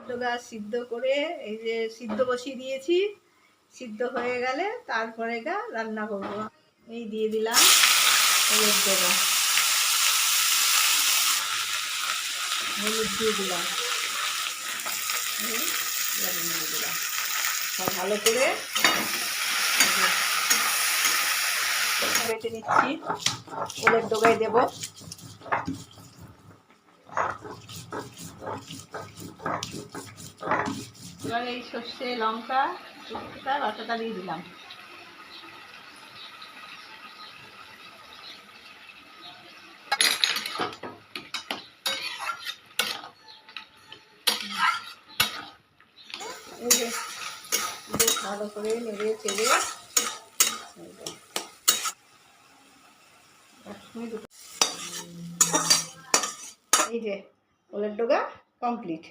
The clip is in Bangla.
ডোগা সিদ্ধ করে এই যে সিদ্ধ বসিয়ে দিয়েছি, সিদ্ধ হয়ে গেলে তারপরে এটা রান্না করব। এই দিয়ে দিলাম হলুদ ডোগা, হলুদ দিয়ে দিলাম, দিয়ে দিলাম সব ভালো করে বেটে নিচ্ছি। হলুদ ডোগায় দেব, এবার এই সর্ষে লঙ্কা শুকনোটা বাটাটা দিয়ে দিলাম। এই যে ভালো করে নেড়ে চেড়ে এই যে হলুদ ডোগা কমপ্লিট।